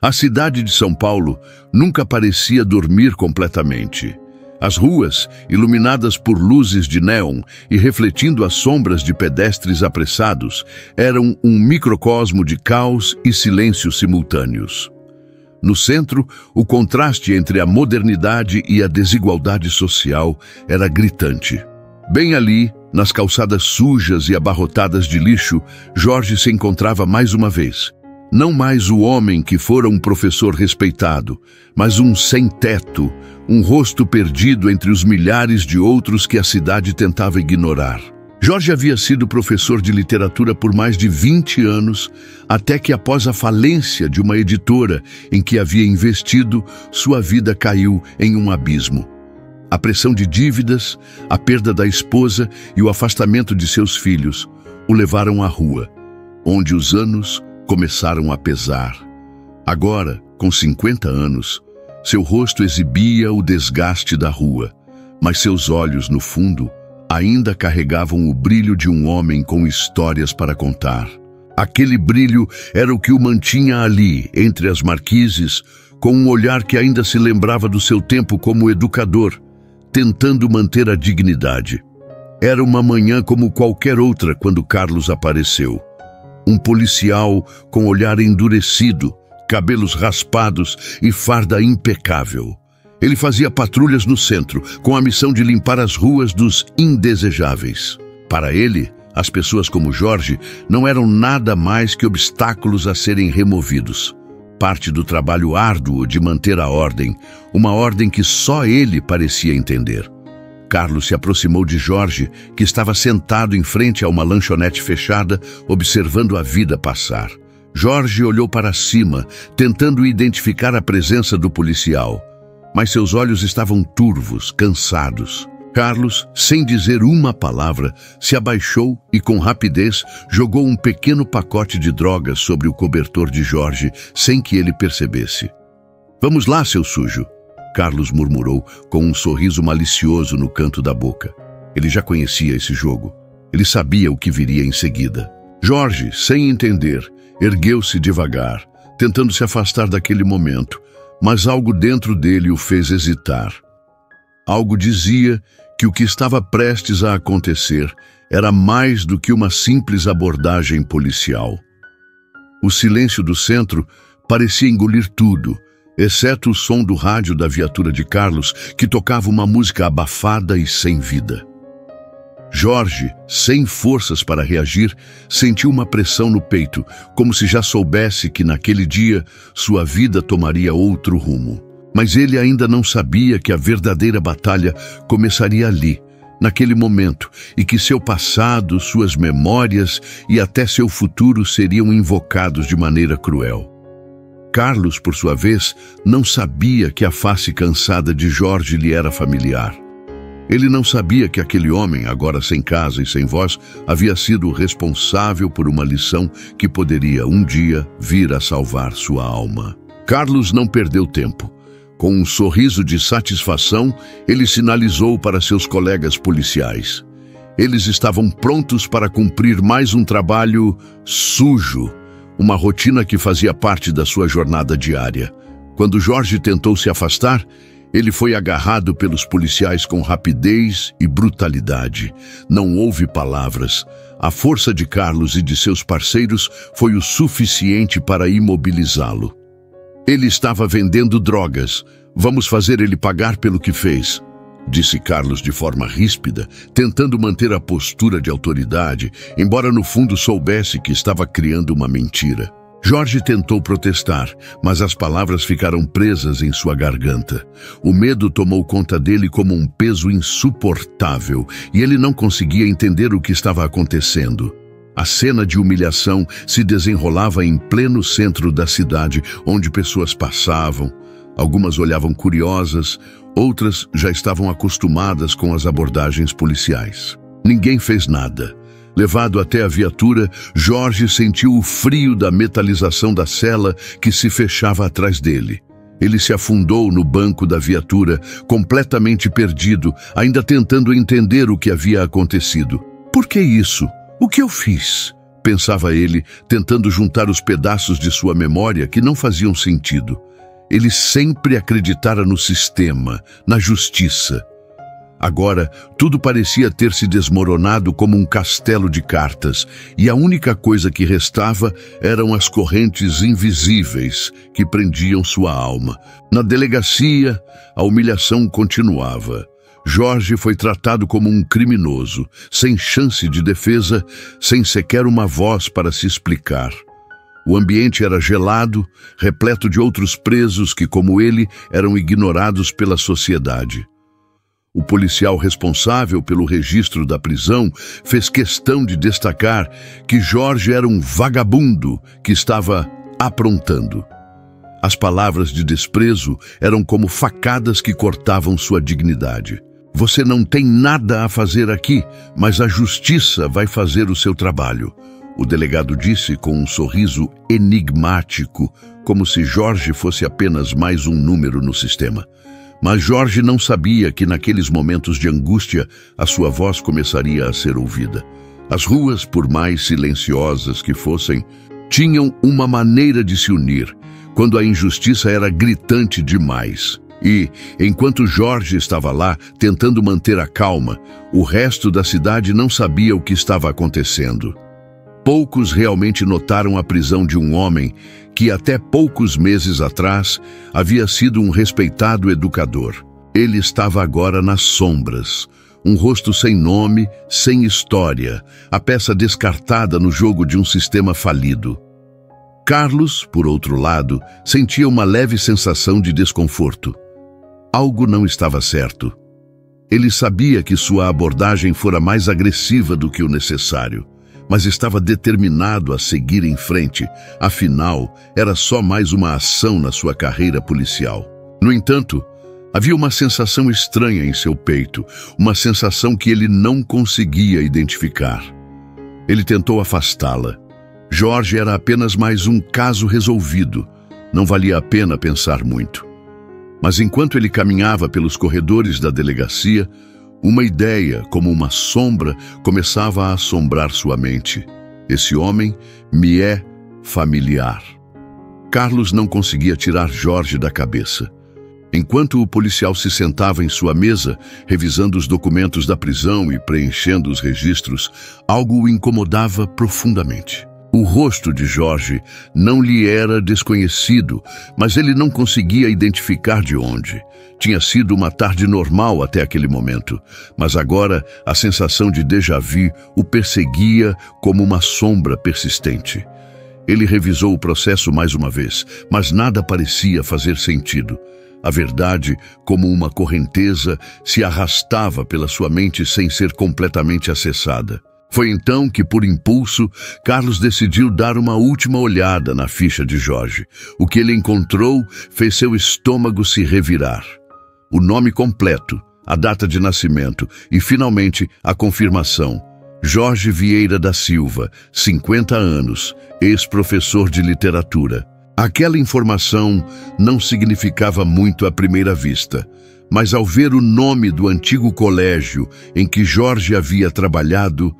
A cidade de São Paulo nunca parecia dormir completamente. As ruas, iluminadas por luzes de néon e refletindo as sombras de pedestres apressados, eram um microcosmo de caos e silêncio simultâneos. No centro, o contraste entre a modernidade e a desigualdade social era gritante. Bem ali, nas calçadas sujas e abarrotadas de lixo, Jorge se encontrava mais uma vez. Não mais o homem que fora um professor respeitado, mas um sem-teto, um rosto perdido entre os milhares de outros que a cidade tentava ignorar. Jorge havia sido professor de literatura por mais de 20 anos, até que após a falência de uma editora em que havia investido, sua vida caiu em um abismo. A pressão de dívidas, a perda da esposa e o afastamento de seus filhos o levaram à rua, onde os anos começaram a pesar. Agora, com 50 anos, seu rosto exibia o desgaste da rua, mas seus olhos, no fundo, ainda carregavam o brilho de um homem com histórias para contar. Aquele brilho era o que o mantinha ali, entre as marquises, com um olhar que ainda se lembrava do seu tempo como educador, tentando manter a dignidade. Era uma manhã como qualquer outra quando Carlos apareceu. Um policial com olhar endurecido, cabelos raspados e farda impecável. Ele fazia patrulhas no centro, com a missão de limpar as ruas dos indesejáveis. Para ele, as pessoas como Jorge não eram nada mais que obstáculos a serem removidos. Parte do trabalho árduo de manter a ordem, uma ordem que só ele parecia entender. Carlos se aproximou de Jorge, que estava sentado em frente a uma lanchonete fechada, observando a vida passar. Jorge olhou para cima, tentando identificar a presença do policial, mas seus olhos estavam turvos, cansados. Carlos, sem dizer uma palavra, se abaixou e, com rapidez, jogou um pequeno pacote de drogas sobre o cobertor de Jorge, sem que ele percebesse. "Vamos lá, seu sujo", Carlos murmurou, com um sorriso malicioso no canto da boca. Ele já conhecia esse jogo. Ele sabia o que viria em seguida. Jorge, sem entender, ergueu-se devagar, tentando se afastar daquele momento, mas algo dentro dele o fez hesitar. Algo dizia que o que estava prestes a acontecer era mais do que uma simples abordagem policial. O silêncio do centro parecia engolir tudo, exceto o som do rádio da viatura de Carlos, que tocava uma música abafada e sem vida. Jorge, sem forças para reagir, sentiu uma pressão no peito, como se já soubesse que naquele dia sua vida tomaria outro rumo. Mas ele ainda não sabia que a verdadeira batalha começaria ali, naquele momento, e que seu passado, suas memórias e até seu futuro seriam invocados de maneira cruel. Carlos, por sua vez, não sabia que a face cansada de Jorge lhe era familiar. Ele não sabia que aquele homem, agora sem casa e sem voz, havia sido o responsável por uma lição que poderia um dia vir a salvar sua alma. Carlos não perdeu tempo. Com um sorriso de satisfação, ele sinalizou para seus colegas policiais. Eles estavam prontos para cumprir mais um trabalho sujo, uma rotina que fazia parte da sua jornada diária. Quando Jorge tentou se afastar, ele foi agarrado pelos policiais com rapidez e brutalidade. Não houve palavras. A força de Carlos e de seus parceiros foi o suficiente para imobilizá-lo. "Ele estava vendendo drogas. Vamos fazer ele pagar pelo que fez", disse Carlos de forma ríspida, tentando manter a postura de autoridade, embora no fundo soubesse que estava criando uma mentira. Jorge tentou protestar, mas as palavras ficaram presas em sua garganta. O medo tomou conta dele como um peso insuportável, e ele não conseguia entender o que estava acontecendo. A cena de humilhação se desenrolava em pleno centro da cidade, onde pessoas passavam. Algumas olhavam curiosas, outras já estavam acostumadas com as abordagens policiais. Ninguém fez nada. Levado até a viatura, Jorge sentiu o frio da metalização da cela que se fechava atrás dele. Ele se afundou no banco da viatura, completamente perdido, ainda tentando entender o que havia acontecido. "Por que isso? O que eu fiz?", pensava ele, tentando juntar os pedaços de sua memória que não faziam sentido. Ele sempre acreditara no sistema, na justiça. Agora, tudo parecia ter se desmoronado como um castelo de cartas, e a única coisa que restava eram as correntes invisíveis que prendiam sua alma. Na delegacia, a humilhação continuava. Jorge foi tratado como um criminoso, sem chance de defesa, sem sequer uma voz para se explicar. O ambiente era gelado, repleto de outros presos que, como ele, eram ignorados pela sociedade. O policial responsável pelo registro da prisão fez questão de destacar que Jorge era um vagabundo que estava aprontando. As palavras de desprezo eram como facadas que cortavam sua dignidade. Você não tem nada a fazer aqui, mas a justiça vai fazer o seu trabalho, o delegado disse com um sorriso enigmático, como se Jorge fosse apenas mais um número no sistema. Mas Jorge não sabia que naqueles momentos de angústia a sua voz começaria a ser ouvida. As ruas, por mais silenciosas que fossem, tinham uma maneira de se unir, quando a injustiça era gritante demais. E, enquanto Jorge estava lá, tentando manter a calma, o resto da cidade não sabia o que estava acontecendo. Poucos realmente notaram a prisão de um homem que até poucos meses atrás havia sido um respeitado educador. Ele estava agora nas sombras, um rosto sem nome, sem história, a peça descartada no jogo de um sistema falido. Carlos, por outro lado, sentia uma leve sensação de desconforto. Algo não estava certo. Ele sabia que sua abordagem fora mais agressiva do que o necessário, mas estava determinado a seguir em frente, afinal, era só mais uma ação na sua carreira policial. No entanto, havia uma sensação estranha em seu peito, uma sensação que ele não conseguia identificar. Ele tentou afastá-la. Jorge era apenas mais um caso resolvido, não valia a pena pensar muito. Mas enquanto ele caminhava pelos corredores da delegacia, uma ideia, como uma sombra, começava a assombrar sua mente. Esse homem me é familiar. Carlos não conseguia tirar Jorge da cabeça. Enquanto o policial se sentava em sua mesa, revisando os documentos da prisão e preenchendo os registros, algo o incomodava profundamente. O rosto de Jorge não lhe era desconhecido, mas ele não conseguia identificar de onde. Tinha sido uma tarde normal até aquele momento, mas agora a sensação de déjà-vu o perseguia como uma sombra persistente. Ele revisou o processo mais uma vez, mas nada parecia fazer sentido. A verdade, como uma correnteza, se arrastava pela sua mente sem ser completamente acessada. Foi então que, por impulso, Carlos decidiu dar uma última olhada na ficha de Jorge. O que ele encontrou fez seu estômago se revirar. O nome completo, a data de nascimento e, finalmente, a confirmação. Jorge Vieira da Silva, 50 anos, ex-professor de literatura. Aquela informação não significava muito à primeira vista, mas ao ver o nome do antigo colégio em que Jorge havia trabalhado,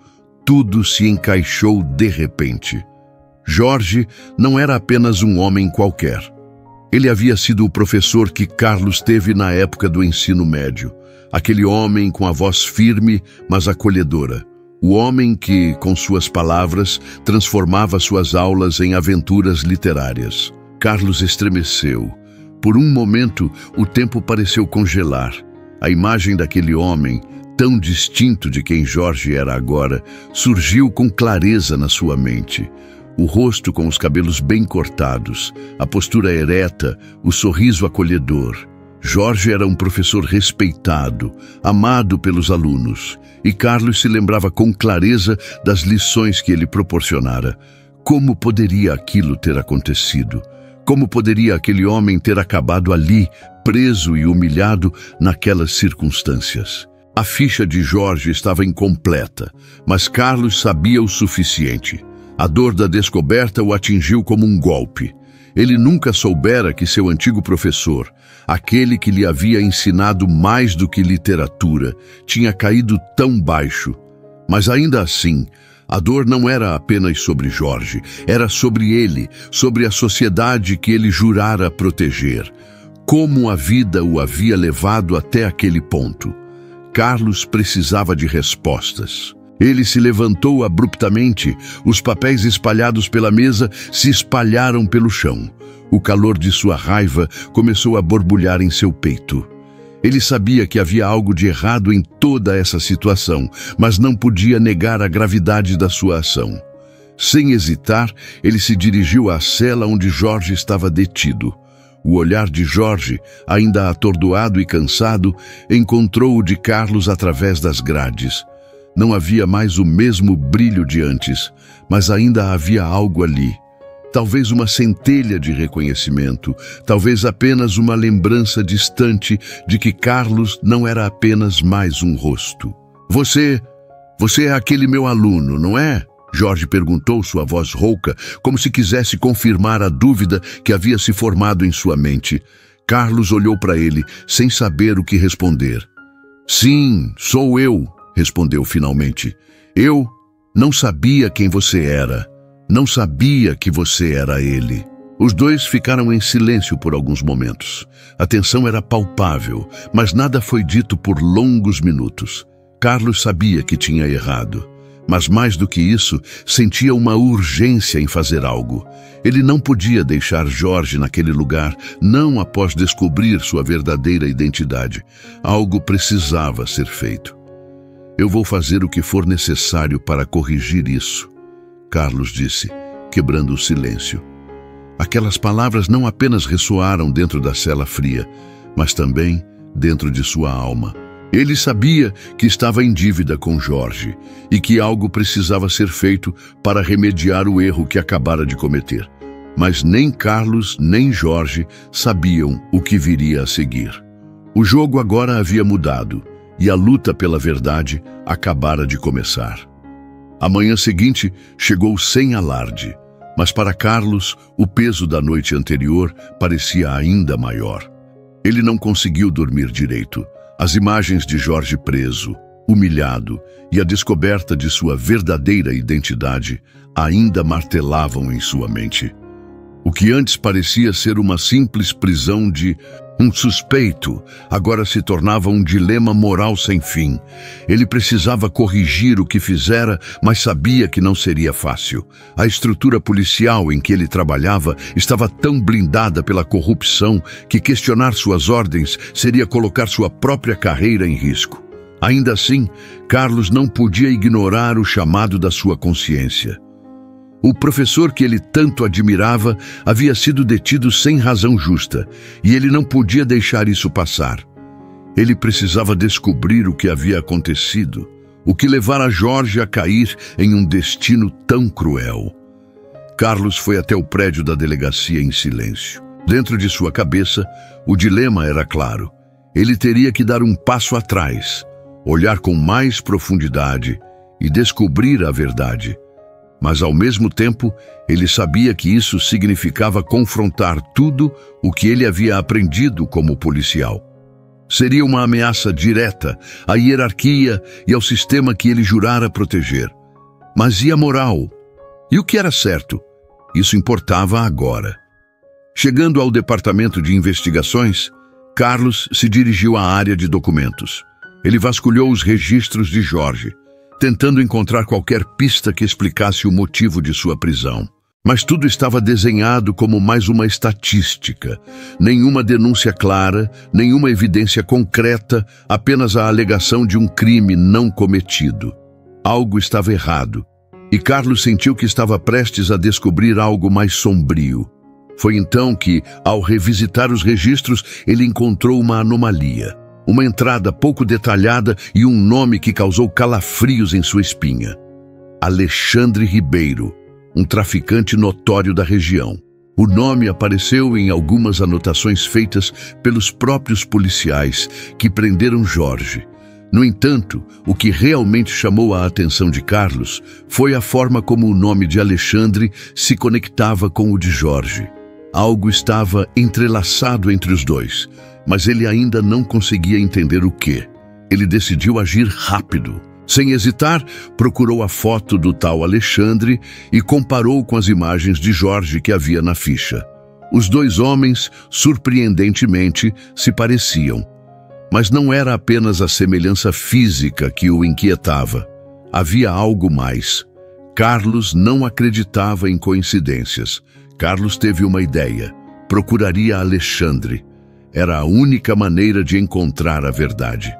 tudo se encaixou de repente. Jorge não era apenas um homem qualquer. Ele havia sido o professor que Carlos teve na época do ensino médio. Aquele homem com a voz firme, mas acolhedora. O homem que, com suas palavras, transformava suas aulas em aventuras literárias. Carlos estremeceu. Por um momento, o tempo pareceu congelar. A imagem daquele homem, tão distinto de quem Jorge era agora, surgiu com clareza na sua mente. O rosto com os cabelos bem cortados, a postura ereta, o sorriso acolhedor. Jorge era um professor respeitado, amado pelos alunos, e Carlos se lembrava com clareza das lições que ele proporcionara. Como poderia aquilo ter acontecido? Como poderia aquele homem ter acabado ali, preso e humilhado naquelas circunstâncias? A ficha de Jorge estava incompleta, mas Carlos sabia o suficiente. A dor da descoberta o atingiu como um golpe. Ele nunca soubera que seu antigo professor, aquele que lhe havia ensinado mais do que literatura, tinha caído tão baixo. Mas ainda assim, A dor não era apenas sobre Jorge, era sobre ele, sobre a sociedade que ele jurara proteger. Como a vida o havia levado até aquele ponto. Carlos precisava de respostas. Ele se levantou abruptamente, os papéis espalhados pela mesa se espalharam pelo chão. O calor de sua raiva começou a borbulhar em seu peito. Ele sabia que havia algo de errado em toda essa situação, mas não podia negar a gravidade da sua ação. Sem hesitar, ele se dirigiu à cela onde Jorge estava detido. O olhar de Jorge, ainda atordoado e cansado, encontrou o de Carlos através das grades. Não havia mais o mesmo brilho de antes, mas ainda havia algo ali. Talvez uma centelha de reconhecimento, talvez apenas uma lembrança distante de que Carlos não era apenas mais um rosto. Você é aquele meu aluno, não é? Jorge perguntou, sua voz rouca, como se quisesse confirmar a dúvida que havia se formado em sua mente. Carlos olhou para ele, sem saber o que responder. Sim, sou eu, respondeu finalmente. Eu não sabia quem você era. Não sabia que você era ele. Os dois ficaram em silêncio por alguns momentos. A tensão era palpável, mas nada foi dito por longos minutos. Carlos sabia que tinha errado. Mas mais do que isso, sentia uma urgência em fazer algo. Ele não podia deixar Jorge naquele lugar, não após descobrir sua verdadeira identidade. Algo precisava ser feito. Eu vou fazer o que for necessário para corrigir isso, Carlos disse, quebrando o silêncio. Aquelas palavras não apenas ressoaram dentro da cela fria, mas também dentro de sua alma. Ele sabia que estava em dívida com Jorge e que algo precisava ser feito para remediar o erro que acabara de cometer. Mas nem Carlos nem Jorge sabiam o que viria a seguir. O jogo agora havia mudado e a luta pela verdade acabara de começar. A manhã seguinte chegou sem alarde, mas para Carlos o peso da noite anterior parecia ainda maior. Ele não conseguiu dormir direito. As imagens de Jorge preso, humilhado e a descoberta de sua verdadeira identidade ainda martelavam em sua mente. O que antes parecia ser uma simples prisão de um suspeito, agora se tornava um dilema moral sem fim. Ele precisava corrigir o que fizera, mas sabia que não seria fácil. A estrutura policial em que ele trabalhava estava tão blindada pela corrupção que questionar suas ordens seria colocar sua própria carreira em risco. Ainda assim, Carlos não podia ignorar o chamado da sua consciência. O professor que ele tanto admirava havia sido detido sem razão justa, e ele não podia deixar isso passar. Ele precisava descobrir o que havia acontecido, o que levara Jorge a cair em um destino tão cruel. Carlos foi até o prédio da delegacia em silêncio. Dentro de sua cabeça, o dilema era claro. Ele teria que dar um passo atrás, olhar com mais profundidade e descobrir a verdade. Mas, ao mesmo tempo, ele sabia que isso significava confrontar tudo o que ele havia aprendido como policial. Seria uma ameaça direta à hierarquia e ao sistema que ele jurara proteger. Mas e a moral? E o que era certo? Isso importava agora. Chegando ao departamento de investigações, Carlos se dirigiu à área de documentos. Ele vasculhou os registros de Jorge, tentando encontrar qualquer pista que explicasse o motivo de sua prisão. Mas tudo estava desenhado como mais uma estatística. Nenhuma denúncia clara, nenhuma evidência concreta, apenas a alegação de um crime não cometido. Algo estava errado, e Carlos sentiu que estava prestes a descobrir algo mais sombrio. Foi então que, ao revisitar os registros, ele encontrou uma anomalia. Uma entrada pouco detalhada e um nome que causou calafrios em sua espinha. Alexandre Ribeiro, um traficante notório da região. O nome apareceu em algumas anotações feitas pelos próprios policiais que prenderam Jorge. No entanto, o que realmente chamou a atenção de Carlos foi a forma como o nome de Alexandre se conectava com o de Jorge. Algo estava entrelaçado entre os dois, mas ele ainda não conseguia entender o que. Ele decidiu agir rápido. Sem hesitar, procurou a foto do tal Alexandre e comparou com as imagens de Jorge que havia na ficha. Os dois homens, surpreendentemente, se pareciam. Mas não era apenas a semelhança física que o inquietava. Havia algo mais. Carlos não acreditava em coincidências. Carlos teve uma ideia. Procuraria Alexandre. Era a única maneira de encontrar a verdade.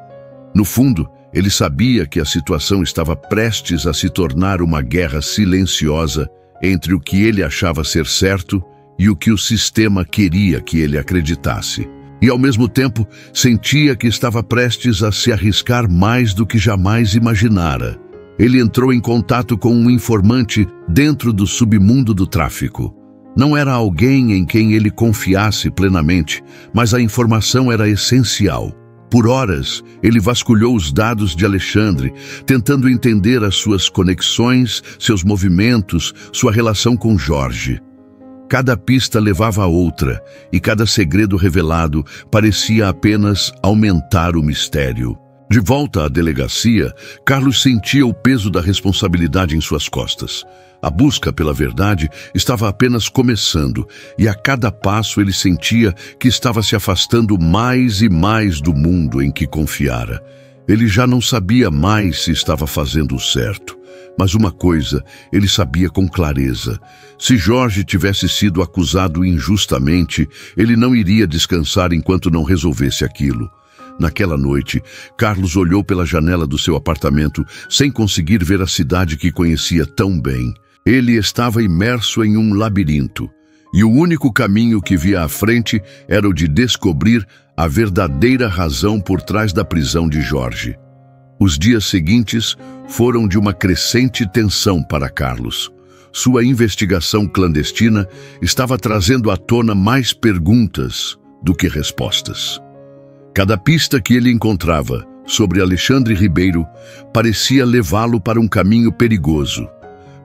No fundo, ele sabia que a situação estava prestes a se tornar uma guerra silenciosa entre o que ele achava ser certo e o que o sistema queria que ele acreditasse. E, ao mesmo tempo, sentia que estava prestes a se arriscar mais do que jamais imaginara. Ele entrou em contato com um informante dentro do submundo do tráfico. Não era alguém em quem ele confiasse plenamente, mas a informação era essencial. Por horas, ele vasculhou os dados de Alexandre, tentando entender as suas conexões, seus movimentos, sua relação com Jorge. Cada pista levava a outra, e cada segredo revelado parecia apenas aumentar o mistério. De volta à delegacia, Carlos sentia o peso da responsabilidade em suas costas. A busca pela verdade estava apenas começando, e a cada passo ele sentia que estava se afastando mais e mais do mundo em que confiara. Ele já não sabia mais se estava fazendo o certo. Mas uma coisa ele sabia com clareza: se Jorge tivesse sido acusado injustamente, ele não iria descansar enquanto não resolvesse aquilo. Naquela noite, Carlos olhou pela janela do seu apartamento sem conseguir ver a cidade que conhecia tão bem. Ele estava imerso em um labirinto, e o único caminho que via à frente era o de descobrir a verdadeira razão por trás da prisão de Jorge. Os dias seguintes foram de uma crescente tensão para Carlos. Sua investigação clandestina estava trazendo à tona mais perguntas do que respostas. Cada pista que ele encontrava sobre Alexandre Ribeiro parecia levá-lo para um caminho perigoso,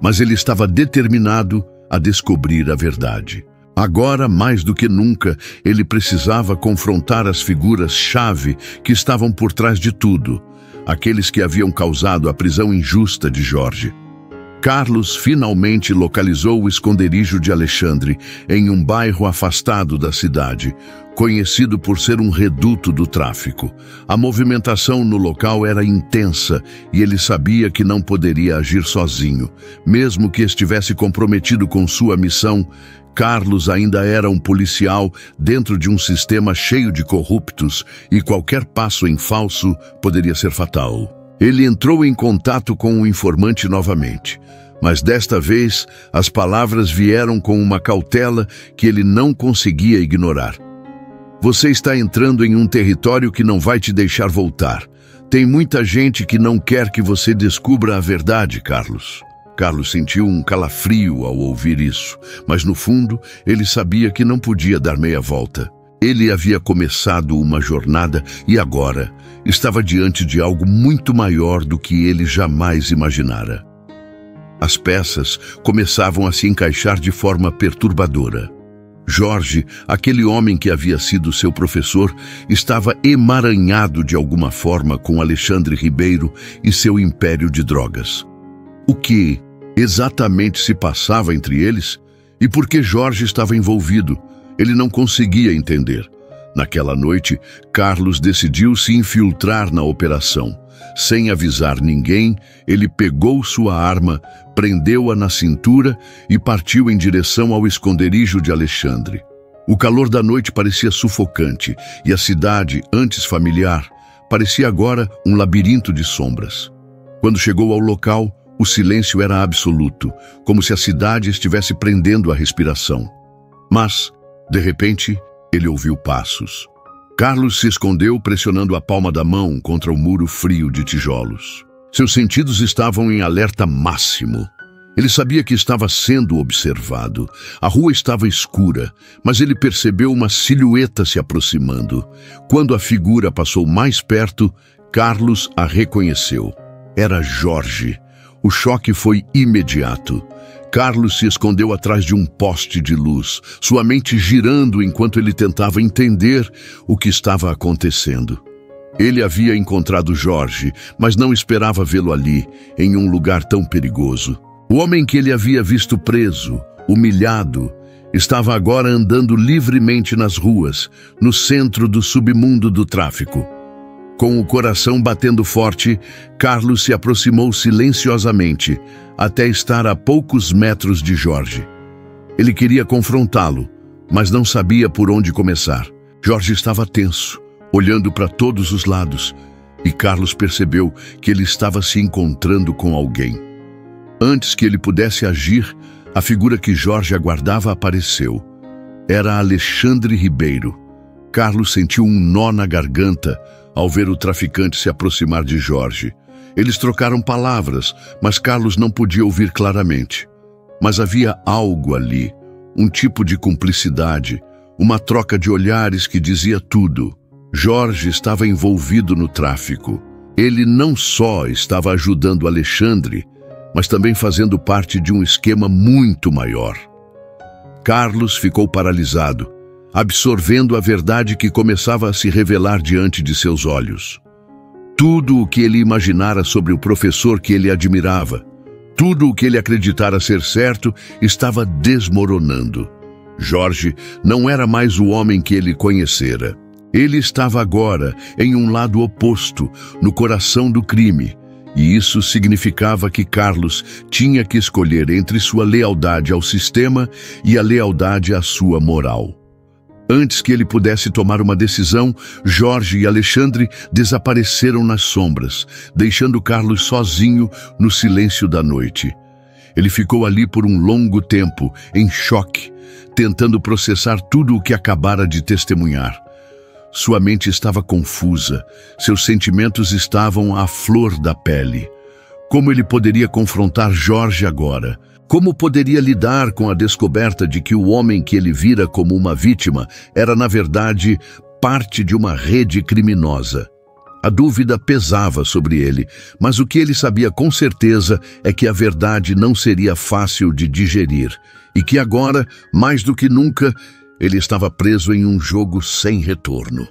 mas ele estava determinado a descobrir a verdade. Agora, mais do que nunca, ele precisava confrontar as figuras-chave que estavam por trás de tudo, aqueles que haviam causado a prisão injusta de Jorge. Carlos finalmente localizou o esconderijo de Alexandre em um bairro afastado da cidade, conhecido por ser um reduto do tráfico. A movimentação no local era intensa e ele sabia que não poderia agir sozinho. Mesmo que estivesse comprometido com sua missão, Carlos ainda era um policial dentro de um sistema cheio de corruptos e qualquer passo em falso poderia ser fatal. Ele entrou em contato com o informante novamente, mas desta vez as palavras vieram com uma cautela que ele não conseguia ignorar. Você está entrando em um território que não vai te deixar voltar. Tem muita gente que não quer que você descubra a verdade, Carlos. Carlos sentiu um calafrio ao ouvir isso, mas no fundo ele sabia que não podia dar meia volta. Ele havia começado uma jornada e agora estava diante de algo muito maior do que ele jamais imaginara. As peças começavam a se encaixar de forma perturbadora. Jorge, aquele homem que havia sido seu professor, estava emaranhado de alguma forma com Alexandre Ribeiro e seu império de drogas. O que exatamente se passava entre eles e por que Jorge estava envolvido? Ele não conseguia entender. Naquela noite, Carlos decidiu se infiltrar na operação. Sem avisar ninguém, ele pegou sua arma, prendeu-a na cintura e partiu em direção ao esconderijo de Alexandre. O calor da noite parecia sufocante e a cidade, antes familiar, parecia agora um labirinto de sombras. Quando chegou ao local, o silêncio era absoluto, como se a cidade estivesse prendendo a respiração. Mas, de repente, ele ouviu passos. Carlos se escondeu pressionando a palma da mão contra o muro frio de tijolos. Seus sentidos estavam em alerta máximo. Ele sabia que estava sendo observado. A rua estava escura, mas ele percebeu uma silhueta se aproximando. Quando a figura passou mais perto, Carlos a reconheceu. Era Jorge. O choque foi imediato. Carlos se escondeu atrás de um poste de luz, sua mente girando enquanto ele tentava entender o que estava acontecendo. Ele havia encontrado Jorge, mas não esperava vê-lo ali, em um lugar tão perigoso. O homem que ele havia visto preso, humilhado, estava agora andando livremente nas ruas, no centro do submundo do tráfico. Com o coração batendo forte, Carlos se aproximou silenciosamente, até estar a poucos metros de Jorge. Ele queria confrontá-lo, mas não sabia por onde começar. Jorge estava tenso, olhando para todos os lados, e Carlos percebeu que ele estava se encontrando com alguém. Antes que ele pudesse agir, a figura que Jorge aguardava apareceu. Era Alexandre Ribeiro. Carlos sentiu um nó na garganta ao ver o traficante se aproximar de Jorge. Eles trocaram palavras, mas Carlos não podia ouvir claramente. Mas havia algo ali, um tipo de cumplicidade, uma troca de olhares que dizia tudo. Jorge estava envolvido no tráfico. Ele não só estava ajudando Alexandre, mas também fazendo parte de um esquema muito maior. Carlos ficou paralisado, absorvendo a verdade que começava a se revelar diante de seus olhos. Tudo o que ele imaginara sobre o professor que ele admirava, tudo o que ele acreditara ser certo, estava desmoronando. Jorge não era mais o homem que ele conhecera. Ele estava agora em um lado oposto, no coração do crime, e isso significava que Carlos tinha que escolher entre sua lealdade ao sistema e a lealdade à sua moral. Antes que ele pudesse tomar uma decisão, Jorge e Alexandre desapareceram nas sombras, deixando Carlos sozinho no silêncio da noite. Ele ficou ali por um longo tempo, em choque, tentando processar tudo o que acabara de testemunhar. Sua mente estava confusa, seus sentimentos estavam à flor da pele. Como ele poderia confrontar Jorge agora? Como poderia lidar com a descoberta de que o homem que ele vira como uma vítima era, na verdade, parte de uma rede criminosa? A dúvida pesava sobre ele, mas o que ele sabia com certeza é que a verdade não seria fácil de digerir e que agora, mais do que nunca, ele estava preso em um jogo sem retorno.